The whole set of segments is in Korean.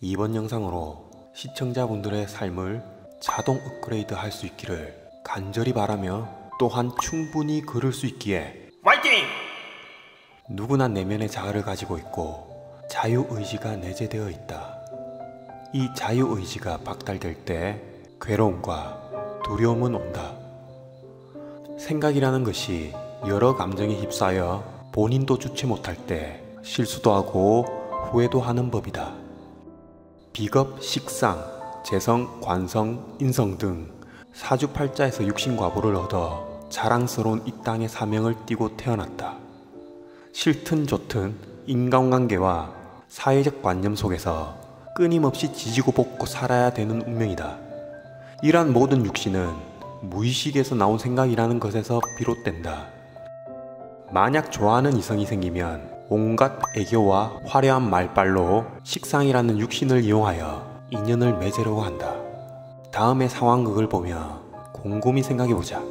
이번 영상으로 시청자분들의 삶을 자동 업그레이드 할 수 있기를 간절히 바라며 또한 충분히 그럴 수 있기에 화이팅! 누구나 내면의 자아를 가지고 있고 자유의지가 내재되어 있다. 이 자유의지가 박탈될 때 괴로움과 두려움은 온다. 생각이라는 것이 여러 감정에 휩싸여 본인도 주체 못할 때 실수도 하고 후회도 하는 법이다. 비겁, 식상, 재성, 관성, 인성 등 사주팔자에서 육신과보를 얻어 자랑스러운 이 땅의 사명을 띠고 태어났다. 싫든 좋든 인간관계와 사회적 관념 속에서 끊임없이 지지고 볶고 살아야 되는 운명이다. 이러한 모든 육신은 무의식에서 나온 생각이라는 것에서 비롯된다. 만약 좋아하는 이성이 생기면 온갖 애교와 화려한 말빨로 식상이라는 육신을 이용하여 인연을 맺으려고 한다. 다음의 상황극을 보며 곰곰이 생각해보자.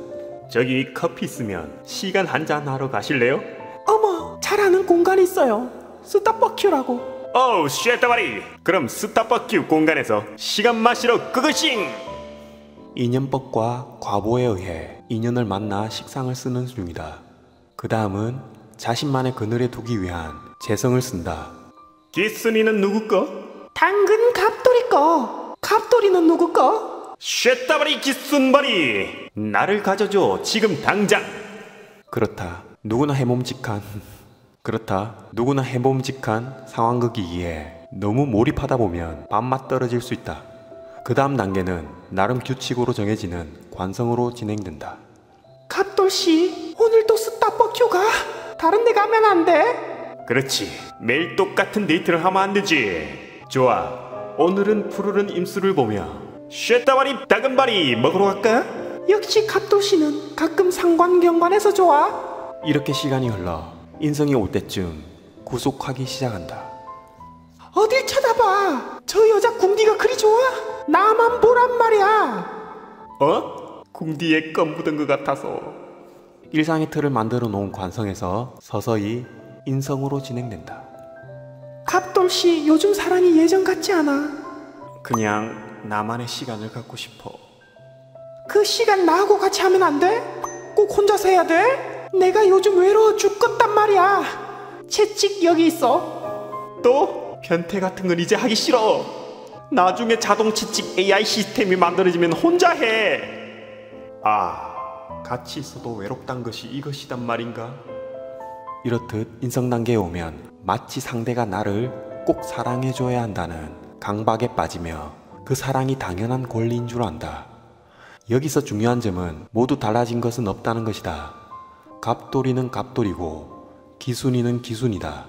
저기 커피 있으면 시간 한잔 하러 가실래요? 어머, 잘 아는 공간이 있어요. 스타버큐라고. 어우 쉣다바리! 그럼 스타버큐 공간에서 시간 마시러 그것잉! 인연법과 과보에 의해 인연을 만나 식상을 쓰는 중이다. 그 다음은 자신만의 그늘에 두기 위한 재성을 쓴다. 기순이는 누구 거? 당근 갑돌이 거. 갑돌이는 누구 거? 쉣다바리 기순바리! 나를 가져줘 지금 당장! 그렇다. 누구나 해봄직한 상황극이기에 너무 몰입하다 보면 밥맛 떨어질 수 있다. 그 다음 단계는 나름 규칙으로 정해지는 관성으로 진행된다. 갑돌씨, 오늘도 스타버큐가? 다른 데 가면 안 돼? 그렇지, 매일 똑같은 데이트를 하면 안 되지. 좋아, 오늘은 푸르른 임수를 보며 쉣다바리 다금바리 먹으러 갈까? 역시 갑돌씨는 가끔 상관경관에서 좋아. 이렇게 시간이 흘러 인성이 올 때쯤 구속하기 시작한다. 어딜 쳐다봐. 저 여자 궁디가 그리 좋아? 나만 보란 말이야. 어? 궁디에 껌 묻은 것 같아서. 일상의 틀을 만들어 놓은 관성에서 서서히 인성으로 진행된다. 갑돌씨, 요즘 사랑이 예전 같지 않아. 그냥 나만의 시간을 갖고 싶어. 그 시간 나하고 같이 하면 안 돼? 꼭 혼자서 해야 돼? 내가 요즘 외로워 죽겠단 말이야. 채찍 여기 있어. 또? 변태 같은 건 이제 하기 싫어. 나중에 자동 채찍 AI 시스템이 만들어지면 혼자 해. 같이 있어도 외롭단 것이 이것이단 말인가? 이렇듯 인성 단계에 오면 마치 상대가 나를 꼭 사랑해줘야 한다는 강박에 빠지며 그 사랑이 당연한 권리인 줄 안다. 여기서 중요한 점은 모두 달라진 것은 없다는 것이다. 갑돌이는 갑돌이고 기순이는 기순이다.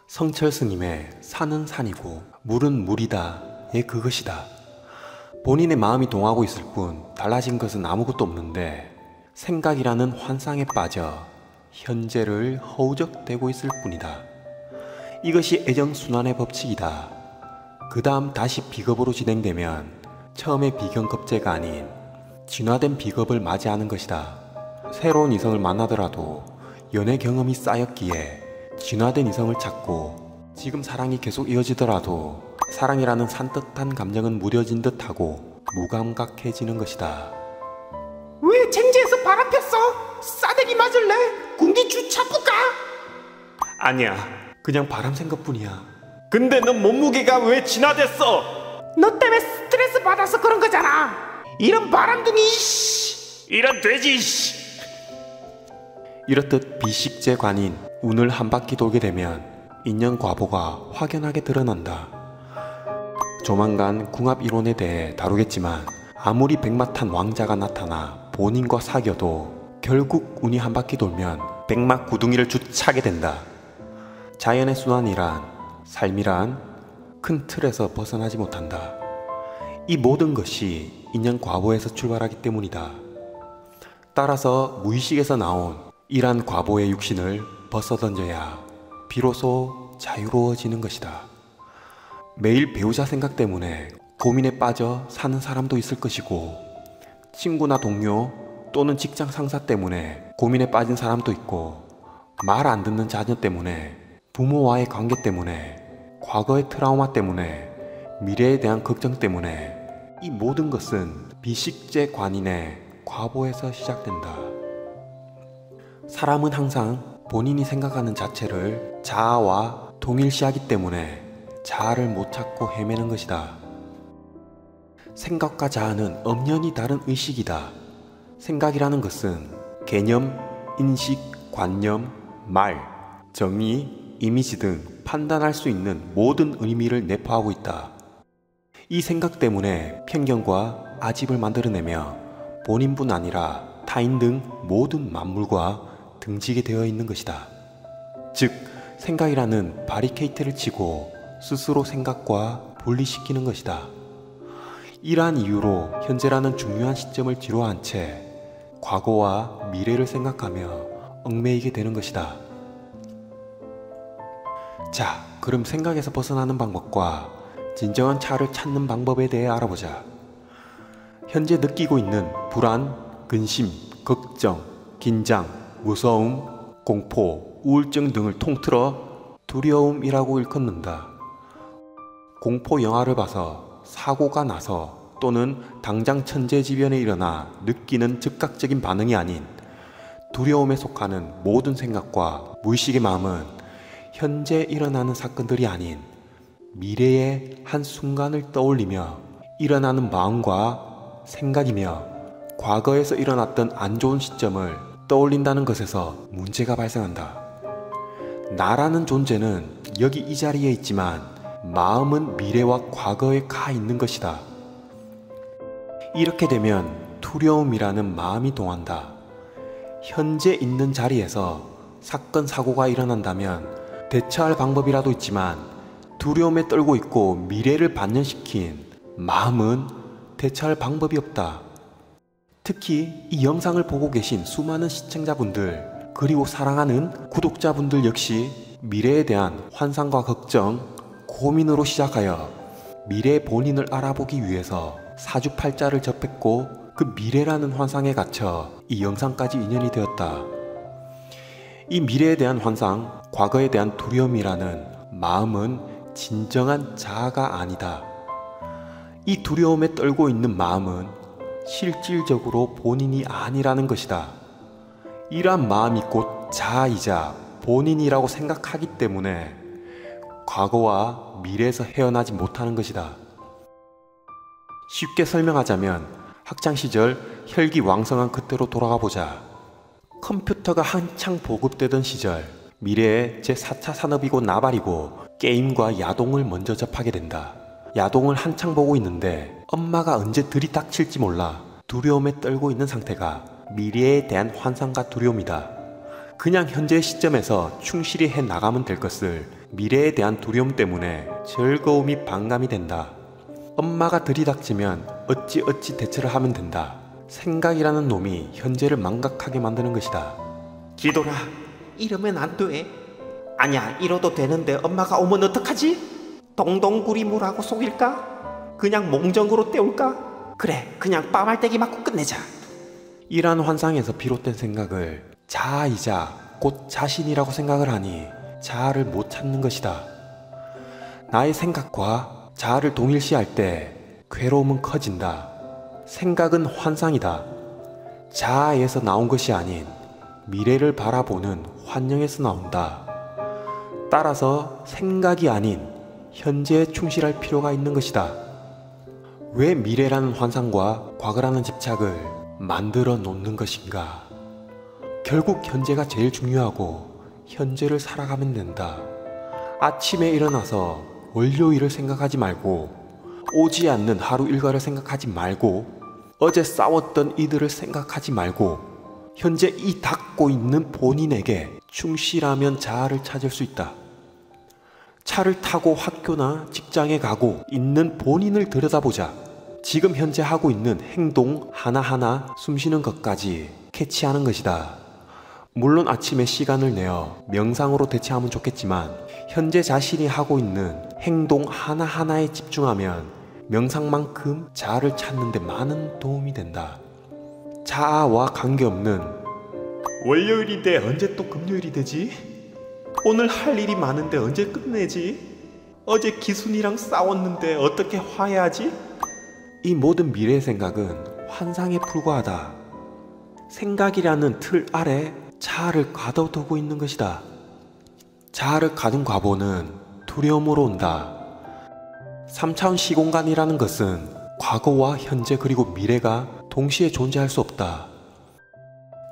성철 스님의 산은 산이고 물은 물이다의 그것이다. 본인의 마음이 동하고 있을 뿐 달라진 것은 아무것도 없는데 생각이라는 환상에 빠져 현재를 허우적대고 있을 뿐이다. 이것이 애정순환의 법칙이다. 그 다음 다시 비겁으로 진행되면 처음의 비경급제가 아닌 진화된 비겁을 맞이하는 것이다. 새로운 이성을 만나더라도 연애 경험이 쌓였기에 진화된 이성을 찾고 지금 사랑이 계속 이어지더라도 사랑이라는 산뜻한 감정은 무뎌진 듯하고 무감각해지는 것이다. 왜 쟁지에서 바람 폈어? 싸대기 맞을래? 궁디 주차고 가? 아니야. 그냥 바람 센 것뿐이야. 근데 너 몸무게가 왜 진화됐어? 너 때문에 스트레스 받아서 그런 거잖아. 이런 바람둥이. 이런 돼지 씨. 이렇듯 비식재관인 운을 한 바퀴 돌게 되면 인연 과보가 확연하게 드러난다. 조만간 궁합 이론에 대해 다루겠지만 아무리 백마탄 왕자가 나타나 본인과 사귀어도 결국 운이 한 바퀴 돌면 백마 구둥이를 주차게 된다. 자연의 순환이란, 삶이란 큰 틀에서 벗어나지 못한다. 이 모든 것이 인연 과보에서 출발하기 때문이다. 따라서 무의식에서 나온 이러한 과보의 육신을 벗어던져야 비로소 자유로워지는 것이다. 매일 배우자 생각 때문에 고민에 빠져 사는 사람도 있을 것이고 친구나 동료 또는 직장 상사 때문에 고민에 빠진 사람도 있고 말 안 듣는 자녀 때문에 부모와의 관계 때문에 과거의 트라우마 때문에 미래에 대한 걱정 때문에 이 모든 것은 비식재 관인의 과보에서 시작된다. 사람은 항상 본인이 생각하는 자체를 자아와 동일시하기 때문에 자아를 못 찾고 헤매는 것이다. 생각과 자아는 엄연히 다른 의식이다. 생각이라는 것은 개념, 인식, 관념, 말, 정의, 이미지 등 판단할 수 있는 모든 의미를 내포하고 있다. 이 생각 때문에 편견과 아집을 만들어내며 본인뿐 아니라 타인 등 모든 만물과 등지게 되어 있는 것이다. 즉, 생각이라는 바리케이트를 치고 스스로 생각과 분리시키는 것이다. 이러한 이유로 현재라는 중요한 시점을 뒤로한 채 과거와 미래를 생각하며 얽매이게 되는 것이다. 자, 그럼 생각에서 벗어나는 방법과 진정한 자아를 찾는 방법에 대해 알아보자. 현재 느끼고 있는 불안, 근심, 걱정, 긴장, 무서움, 공포, 우울증 등을 통틀어 두려움이라고 일컫는다. 공포 영화를 봐서 사고가 나서 또는 당장 천재지변에 일어나 느끼는 즉각적인 반응이 아닌 두려움에 속하는 모든 생각과 무의식의 마음은 현재 일어나는 사건들이 아닌 미래의 한 순간을 떠올리며 일어나는 마음과 생각이며 과거에서 일어났던 안 좋은 시점을 떠올린다는 것에서 문제가 발생한다. 나라는 존재는 여기 이 자리에 있지만 마음은 미래와 과거에 가 있는 것이다. 이렇게 되면 두려움이라는 마음이 동한다. 현재 있는 자리에서 사건 사고가 일어난다면 대처할 방법이라도 있지만 두려움에 떨고 있고 미래를 반영시킨 마음은 대처할 방법이 없다. 특히 이 영상을 보고 계신 수많은 시청자분들 그리고 사랑하는 구독자분들 역시 미래에 대한 환상과 걱정, 고민으로 시작하여 미래의 본인을 알아보기 위해서 사주팔자를 접했고 그 미래라는 환상에 갇혀 이 영상까지 인연이 되었다. 이 미래에 대한 환상, 과거에 대한 두려움이라는 마음은 진정한 자아가 아니다. 이 두려움에 떨고 있는 마음은 실질적으로 본인이 아니라는 것이다. 이러한 마음이 곧 자아이자 본인이라고 생각하기 때문에 과거와 미래에서 헤어나지 못하는 것이다. 쉽게 설명하자면 학창시절 혈기왕성한 그때로 돌아가 보자. 컴퓨터가 한창 보급되던 시절, 미래의 제4차 산업이고 나발이고 게임과 야동을 먼저 접하게 된다. 야동을 한창 보고 있는데 엄마가 언제 들이닥칠지 몰라 두려움에 떨고 있는 상태가 미래에 대한 환상과 두려움이다. 그냥 현재의 시점에서 충실히 해 나가면 될 것을 미래에 대한 두려움 때문에 즐거움이 반감이 된다. 엄마가 들이닥치면 어찌 대처를 하면 된다. 생각이라는 놈이 현재를 망각하게 만드는 것이다. 지돌아, 이러면 안 돼. 아니야, 이러도 되는데 엄마가 오면 어떡하지? 동동구리무라고 속일까? 그냥 몽정으로 때울까? 그래, 그냥 빠말대기 맞고 끝내자. 이러한 환상에서 비롯된 생각을 자아이자 곧 자신이라고 생각을 하니 자아를 못 찾는 것이다. 나의 생각과 자아를 동일시할 때 괴로움은 커진다. 생각은 환상이다. 자아에서 나온 것이 아닌 미래를 바라보는 환영에서 나온다. 따라서 생각이 아닌 현재에 충실할 필요가 있는 것이다. 왜 미래라는 환상과 과거라는 집착을 만들어 놓는 것인가? 결국 현재가 제일 중요하고 현재를 살아가면 된다. 아침에 일어나서 월요일을 생각하지 말고 오지 않는 하루 일과를 생각하지 말고 어제 싸웠던 이들을 생각하지 말고 현재 이 닦고 있는 본인에게 충실하면 자아를 찾을 수 있다. 차를 타고 학교나 직장에 가고 있는 본인을 들여다보자. 지금 현재 하고 있는 행동 하나하나 숨쉬는 것까지 캐치하는 것이다. 물론 아침에 시간을 내어 명상으로 대체하면 좋겠지만 현재 자신이 하고 있는 행동 하나하나에 집중하면 명상만큼 자아를 찾는 데 많은 도움이 된다. 자아와 관계없는 월요일인데 언제 또 금요일이 되지? 오늘 할 일이 많은데 언제 끝내지? 어제 기순이랑 싸웠는데 어떻게 화해하지? 이 모든 미래의 생각은 환상에 불과하다. 생각이라는 틀 아래 자아를 가둬두고 있는 것이다. 자아를 가둔 과보는 두려움으로 온다. 3차원 시공간이라는 것은 과거와 현재 그리고 미래가 동시에 존재할 수 없다.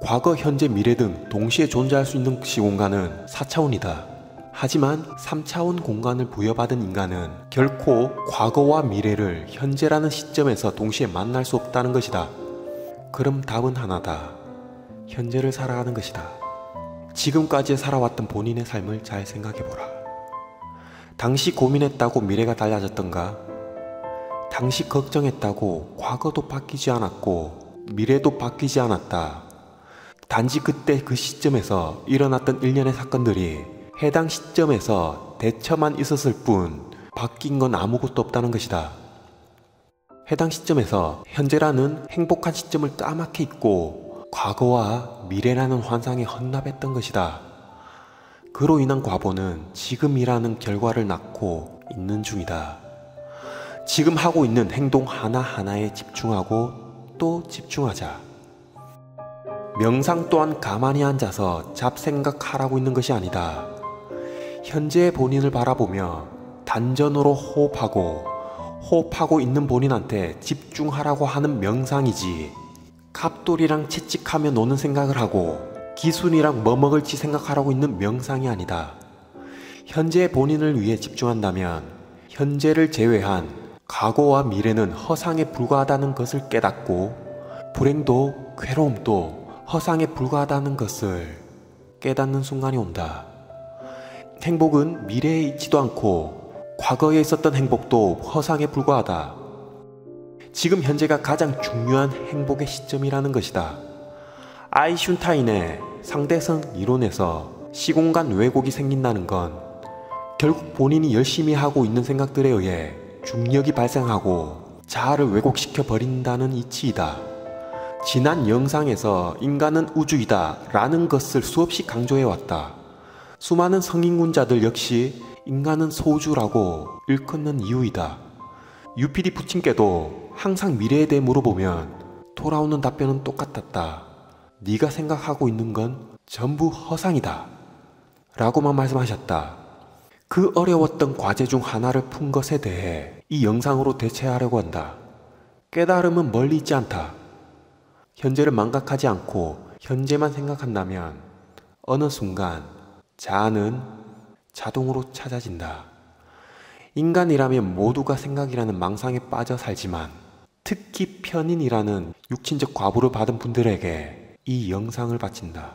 과거, 현재, 미래 등 동시에 존재할 수 있는 시공간은 4차원이다. 하지만 3차원 공간을 부여받은 인간은 결코 과거와 미래를 현재라는 시점에서 동시에 만날 수 없다는 것이다. 그럼 답은 하나다. 현재를 살아가는 것이다. 지금까지 살아왔던 본인의 삶을 잘 생각해보라. 당시 고민했다고 미래가 달라졌던가? 당시 걱정했다고 과거도 바뀌지 않았고 미래도 바뀌지 않았다. 단지 그때 그 시점에서 일어났던 일련의 사건들이 해당 시점에서 대처만 있었을 뿐 바뀐 건 아무것도 없다는 것이다. 해당 시점에서 현재라는 행복한 시점을 까맣게 잊고 과거와 미래라는 환상에 헌납했던 것이다. 그로 인한 과보는 지금이라는 결과를 낳고 있는 중이다. 지금 하고 있는 행동 하나하나에 집중하고 또 집중하자. 명상 또한 가만히 앉아서 잡생각하라고 있는 것이 아니다. 현재의 본인을 바라보며 단전으로 호흡하고 있는 본인한테 집중하라고 하는 명상이지, 갑돌이랑 채찍하며 노는 생각을 하고 기순이랑 뭐 먹을지 생각하라고 있는 명상이 아니다. 현재의 본인을 위해 집중한다면 현재를 제외한 과거와 미래는 허상에 불과하다는 것을 깨닫고 불행도 괴로움도 허상에 불과하다는 것을 깨닫는 순간이 온다. 행복은 미래에 있지도 않고 과거에 있었던 행복도 허상에 불과하다. 지금 현재가 가장 중요한 행복의 시점이라는 것이다. 아인슈타인의 상대성 이론에서 시공간 왜곡이 생긴다는 건 결국 본인이 열심히 하고 있는 생각들에 의해 중력이 발생하고 자아를 왜곡시켜 버린다는 이치이다. 지난 영상에서 인간은 우주이다 라는 것을 수없이 강조해왔다. 수많은 성인군자들 역시 인간은 소주라고 일컫는 이유이다. UPD 부친께도 항상 미래에 대해 물어보면 돌아오는 답변은 똑같았다. 네가 생각하고 있는 건 전부 허상이다 라고만 말씀하셨다. 그 어려웠던 과제 중 하나를 푼 것에 대해 이 영상으로 대체하려고 한다. 깨달음은 멀리 있지 않다. 현재를 망각하지 않고 현재만 생각한다면 어느 순간 자아는 자동으로 찾아진다. 인간이라면 모두가 생각이라는 망상에 빠져 살지만 특히 편인이라는 육신적 과부를 받은 분들에게 이 영상을 바친다.